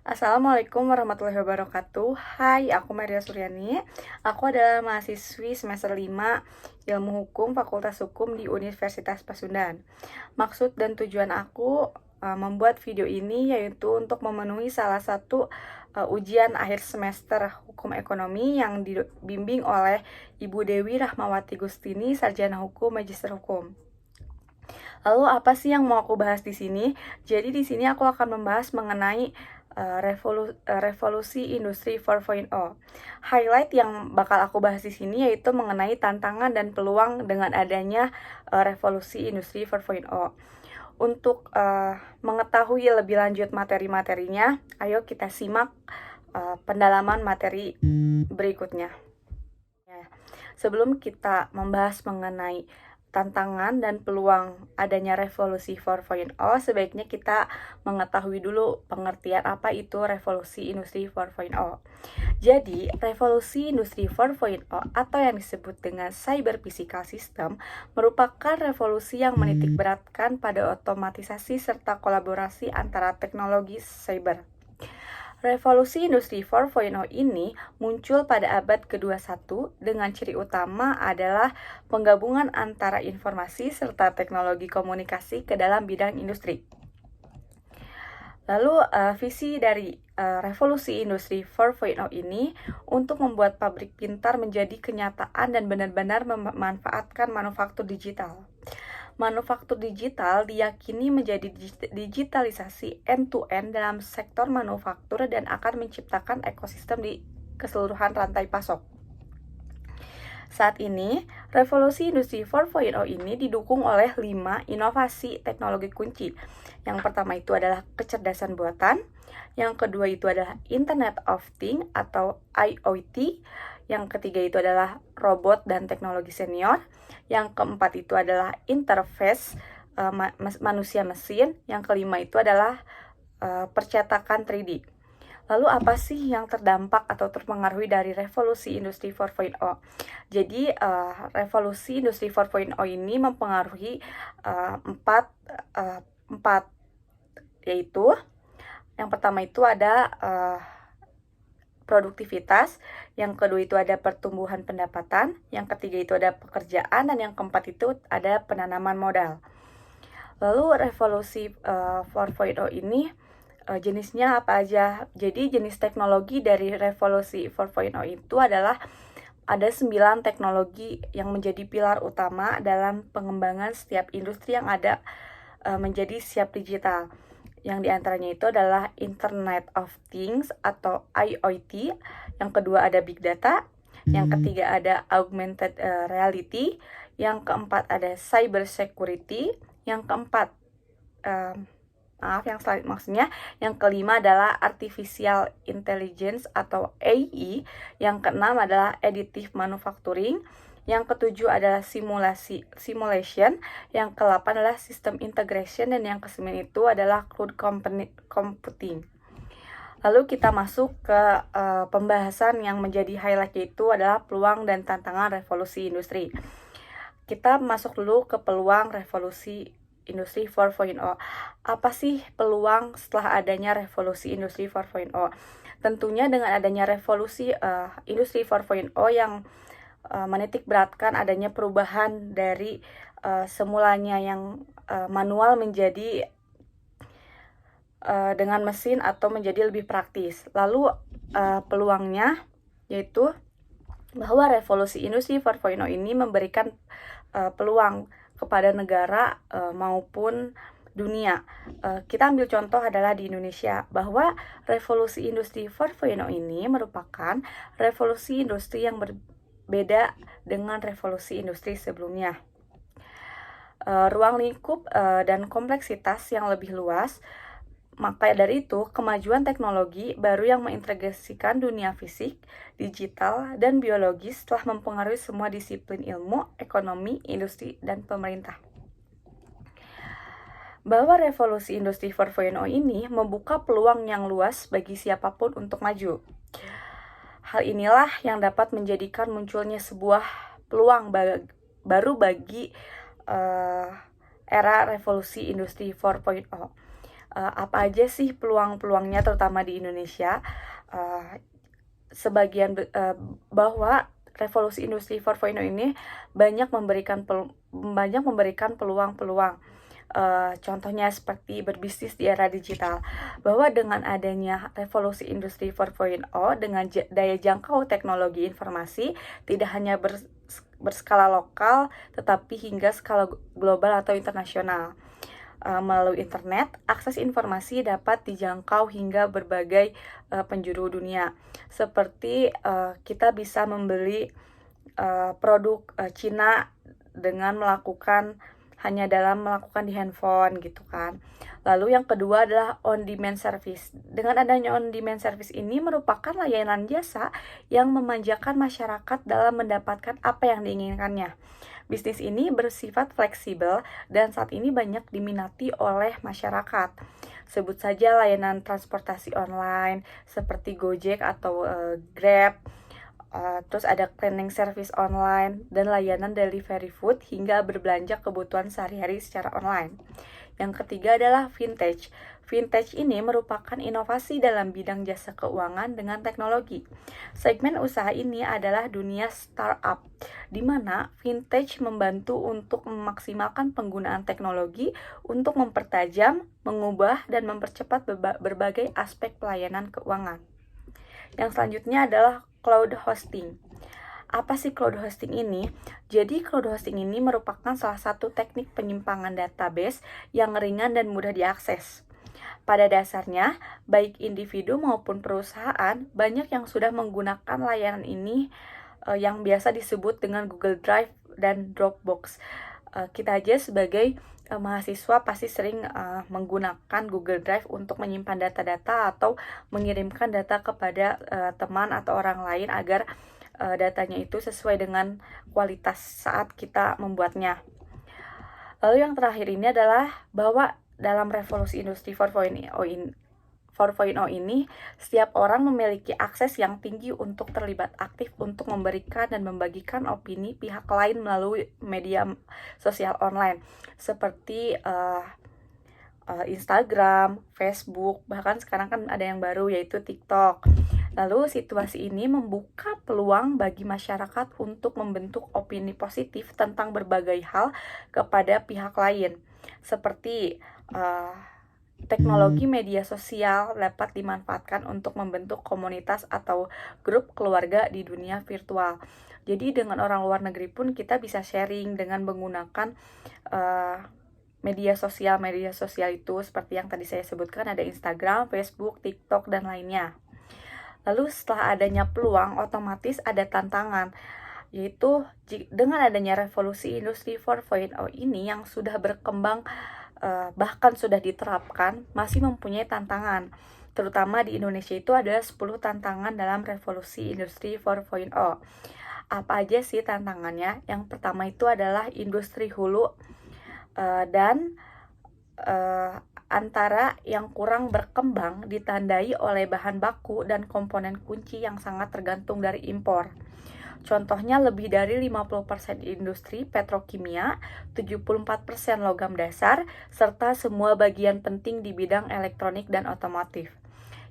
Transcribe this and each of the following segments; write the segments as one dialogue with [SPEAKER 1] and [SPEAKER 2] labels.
[SPEAKER 1] Assalamualaikum warahmatullahi wabarakatuh. Hai, aku Maria Suryani. Aku adalah mahasiswi semester 5 Ilmu Hukum Fakultas Hukum di Universitas Pasundan. Maksud dan tujuan aku membuat video ini yaitu untuk memenuhi salah satu ujian akhir semester Hukum Ekonomi yang dibimbing oleh Ibu Dewi Rahmawati Gustini, Sarjana Hukum, Magister Hukum. Lalu apa sih yang mau aku bahas di sini? Jadi di sini aku akan membahas mengenai revolusi industri 4.0. Highlight yang bakal aku bahas di sini yaitu mengenai tantangan dan peluang dengan adanya revolusi industri 4.0. Untuk mengetahui lebih lanjut materi-materinya, ayo kita simak pendalaman materi berikutnya. Sebelum kita membahas mengenai tantangan dan peluang adanya revolusi 4.0, sebaiknya kita mengetahui dulu pengertian apa itu revolusi industri 4.0. Jadi, revolusi industri 4.0 atau yang disebut dengan cyber physical system merupakan revolusi yang menitik beratkan pada otomatisasi serta kolaborasi antara teknologi cyber. Revolusi industri 4.0 ini muncul pada abad ke-21 dengan ciri utama adalah penggabungan antara informasi serta teknologi komunikasi ke dalam bidang industri. Lalu visi dari revolusi industri 4.0 ini untuk membuat pabrik pintar menjadi kenyataan dan benar-benar memanfaatkan manufaktur digital. Manufaktur digital diyakini menjadi digitalisasi end-to-end dalam sektor manufaktur dan akan menciptakan ekosistem di keseluruhan rantai pasok. Saat ini, revolusi industri 4.0 ini didukung oleh 5 inovasi teknologi kunci. Yang pertama itu adalah kecerdasan buatan, yang kedua itu adalah Internet of Things atau IoT, yang ketiga itu adalah robot dan teknologi senior, yang keempat itu adalah interface manusia-mesin, yang kelima itu adalah percetakan 3D. Lalu apa sih yang terdampak atau terpengaruhi dari revolusi industri 4.0? Jadi revolusi industri 4.0 ini mempengaruhi empat, yaitu yang pertama itu ada produktivitas, yang kedua itu ada pertumbuhan pendapatan, yang ketiga itu ada pekerjaan, dan yang keempat itu ada penanaman modal. Lalu revolusi 4.0 ini jenisnya apa aja? Jadi jenis teknologi dari revolusi 4.0 itu adalah ada 9 teknologi yang menjadi pilar utama dalam pengembangan setiap industri yang ada menjadi siap digital. Yang diantaranya itu adalah Internet of Things atau IoT, yang kedua ada Big Data, yang ketiga ada Augmented Reality, yang keempat ada Cyber Security, yang keempat yang kelima adalah Artificial Intelligence atau AI, yang keenam adalah Additive Manufacturing, yang ketujuh adalah simulation, yang ke-8 adalah System Integration, dan yang ke-9 itu adalah Cloud Computing. Lalu kita masuk ke pembahasan yang menjadi highlight, yaitu adalah peluang dan tantangan revolusi industri. Kita masuk dulu ke peluang revolusi industri 4.0. Apa sih peluang setelah adanya revolusi industri 4.0? Tentunya dengan adanya revolusi industri 4.0 yang menitik beratkan adanya perubahan dari semulanya yang manual menjadi dengan mesin atau menjadi lebih praktis. Lalu peluangnya yaitu bahwa revolusi industri 4.0 ini memberikan peluang kepada negara maupun dunia. Kita ambil contoh adalah di Indonesia, bahwa revolusi industri 4.0 ini merupakan revolusi industri yang berbeda dengan revolusi industri sebelumnya. Ruang lingkup dan kompleksitas yang lebih luas. Maka dari itu, kemajuan teknologi baru yang mengintegrasikan dunia fisik, digital, dan biologis telah mempengaruhi semua disiplin ilmu, ekonomi, industri, dan pemerintah. Bahwa revolusi industri 4.0 ini membuka peluang yang luas bagi siapapun untuk maju. Hal inilah yang dapat menjadikan munculnya sebuah peluang baru bagi era revolusi industri 4.0. Apa aja sih peluang-peluangnya terutama di Indonesia? Uh, bahwa revolusi industri 4.0 ini banyak memberikan peluang-peluang. Contohnya seperti berbisnis di era digital, bahwa dengan adanya revolusi industri 4.0 dengan daya jangkau teknologi informasi tidak hanya berskala lokal tetapi hingga skala global atau internasional. Melalui internet, akses informasi dapat dijangkau hingga berbagai penjuru dunia. Seperti kita bisa membeli produk Cina dengan hanya dalam melakukan di handphone gitu kan. Lalu yang kedua adalah on-demand service. Dengan adanya on-demand service ini merupakan layanan jasa yang memanjakan masyarakat dalam mendapatkan apa yang diinginkannya. Bisnis ini bersifat fleksibel dan saat ini banyak diminati oleh masyarakat. Sebut saja layanan transportasi online seperti Gojek atau Grab. Terus ada cleaning service online dan layanan delivery food hingga berbelanja kebutuhan sehari-hari secara online. Yang ketiga adalah vintage. Vintage ini merupakan inovasi dalam bidang jasa keuangan dengan teknologi. Segmen usaha ini adalah dunia startup, di mana vintage membantu untuk memaksimalkan penggunaan teknologi untuk mempertajam, mengubah, dan mempercepat berbagai aspek pelayanan keuangan. Yang selanjutnya adalah cloud hosting. Apa sih cloud hosting ini? Jadi cloud hosting ini merupakan salah satu teknik penyimpangan database yang ringan dan mudah diakses. Pada dasarnya, baik individu maupun perusahaan banyak yang sudah menggunakan layanan ini yang biasa disebut dengan Google Drive dan Dropbox. Kita aja sebagai mahasiswa pasti sering menggunakan Google Drive untuk menyimpan data-data atau mengirimkan data kepada teman atau orang lain agar datanya itu sesuai dengan kualitas saat kita membuatnya. Lalu yang terakhir ini adalah bahwa dalam revolusi industri 4.0 ini, setiap orang memiliki akses yang tinggi untuk terlibat aktif untuk memberikan dan membagikan opini pihak lain melalui media sosial online seperti Instagram, Facebook, bahkan sekarang kan ada yang baru yaitu TikTok. Lalu situasi ini membuka peluang bagi masyarakat untuk membentuk opini positif tentang berbagai hal kepada pihak lain. Seperti teknologi media sosial dapat dimanfaatkan untuk membentuk komunitas atau grup keluarga di dunia virtual. Jadi dengan orang luar negeri pun kita bisa sharing dengan menggunakan media sosial itu seperti yang tadi saya sebutkan, ada Instagram, Facebook, TikTok, dan lainnya. Lalu setelah adanya peluang, otomatis ada tantangan, yaitu dengan adanya revolusi industri 4.0 ini yang sudah berkembang, bahkan sudah diterapkan, masih mempunyai tantangan. Terutama di Indonesia itu ada 10 tantangan dalam revolusi industri 4.0. Apa aja sih tantangannya? Yang pertama itu adalah industri hulu dan antara yang kurang berkembang ditandai oleh bahan baku dan komponen kunci yang sangat tergantung dari impor. Contohnya lebih dari 50% industri petrokimia, 74% logam dasar, serta semua bagian penting di bidang elektronik dan otomotif.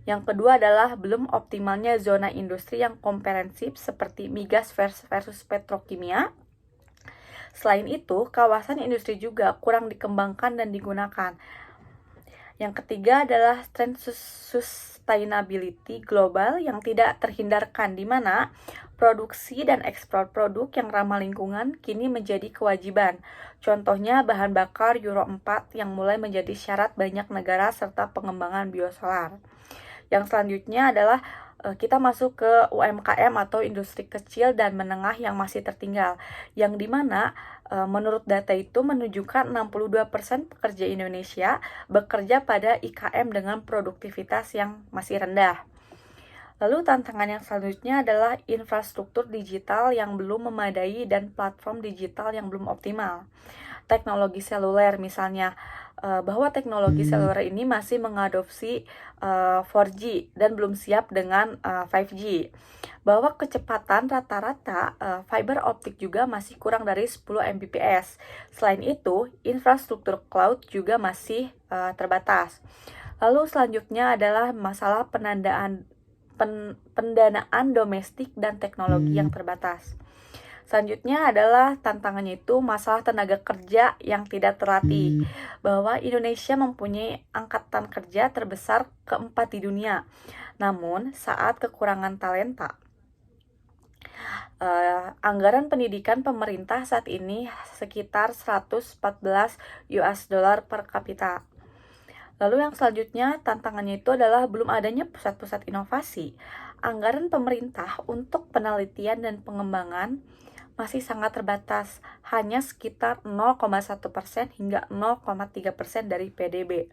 [SPEAKER 1] Yang kedua adalah belum optimalnya zona industri yang komprehensif seperti migas versus petrokimia. Selain itu, kawasan industri juga kurang dikembangkan dan digunakan. Yang ketiga adalah tren sustainability global yang tidak terhindarkan, di mana produksi dan ekspor produk yang ramah lingkungan kini menjadi kewajiban. Contohnya bahan bakar Euro 4 yang mulai menjadi syarat banyak negara serta pengembangan biosolar. Yang selanjutnya adalah kita masuk ke UMKM atau industri kecil dan menengah yang masih tertinggal, yang dimana menurut data itu menunjukkan 62% pekerja Indonesia bekerja pada IKM dengan produktivitas yang masih rendah. Lalu tantangan yang selanjutnya adalah infrastruktur digital yang belum memadai dan platform digital yang belum optimal. Teknologi seluler misalnya, bahwa teknologi seluler ini masih mengadopsi 4G dan belum siap dengan 5G. Bahwa kecepatan rata-rata fiber optik juga masih kurang dari 10 Mbps. Selain itu, infrastruktur cloud juga masih terbatas. Lalu selanjutnya adalah masalah pendanaan domestik dan teknologi yang terbatas. Selanjutnya adalah tantangannya itu masalah tenaga kerja yang tidak terlatih, bahwa Indonesia mempunyai angkatan kerja terbesar keempat di dunia. Namun, saat kekurangan talenta, anggaran pendidikan pemerintah saat ini sekitar 114 US dollar per kapita. Lalu yang selanjutnya tantangannya itu adalah belum adanya pusat-pusat inovasi. Anggaran pemerintah untuk penelitian dan pengembangan masih sangat terbatas, hanya sekitar 0,1% hingga 0,3% dari PDB.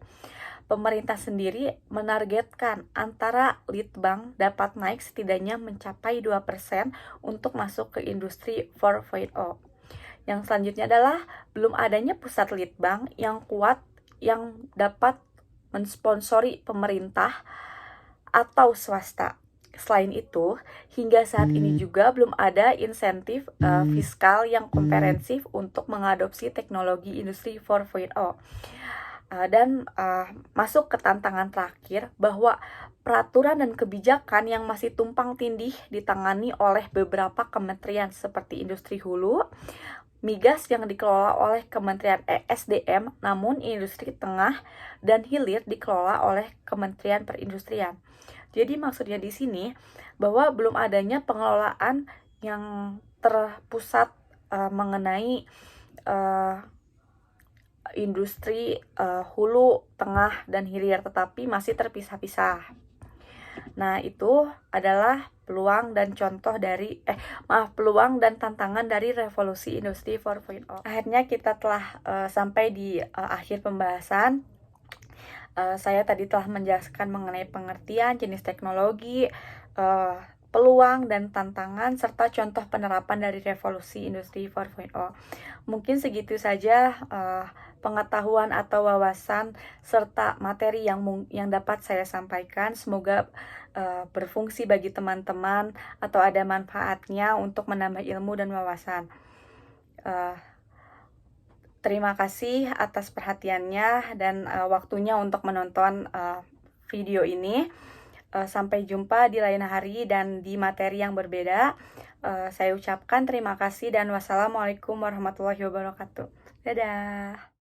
[SPEAKER 1] Pemerintah sendiri menargetkan antara litbang dapat naik setidaknya mencapai 2% untuk masuk ke industri 4.0. Yang selanjutnya adalah belum adanya pusat litbang yang kuat yang dapat mensponsori pemerintah atau swasta. Selain itu, hingga saat ini juga belum ada insentif fiskal yang komprehensif untuk mengadopsi teknologi industri 4.0. Dan masuk ke tantangan terakhir, bahwa peraturan dan kebijakan yang masih tumpang tindih ditangani oleh beberapa kementerian seperti industri hulu, migas yang dikelola oleh Kementerian ESDM, namun industri tengah dan hilir dikelola oleh Kementerian Perindustrian. Jadi maksudnya di sini bahwa belum adanya pengelolaan yang terpusat mengenai industri hulu, tengah, dan hilir, tetapi masih terpisah-pisah. Nah, itu adalah peluang dan peluang dan tantangan dari revolusi industri 4.0. Akhirnya kita telah sampai di akhir pembahasan. Saya tadi telah menjelaskan mengenai pengertian, jenis teknologi, peluang dan tantangan, serta contoh penerapan dari revolusi industri 4.0. Mungkin segitu saja pengetahuan atau wawasan serta materi yang dapat saya sampaikan. Semoga berfungsi bagi teman-teman atau ada manfaatnya untuk menambah ilmu dan wawasan. Terima kasih atas perhatiannya dan waktunya untuk menonton video ini. Sampai jumpa di lain hari dan di materi yang berbeda. Saya ucapkan terima kasih dan wassalamualaikum warahmatullahi wabarakatuh. Dadah.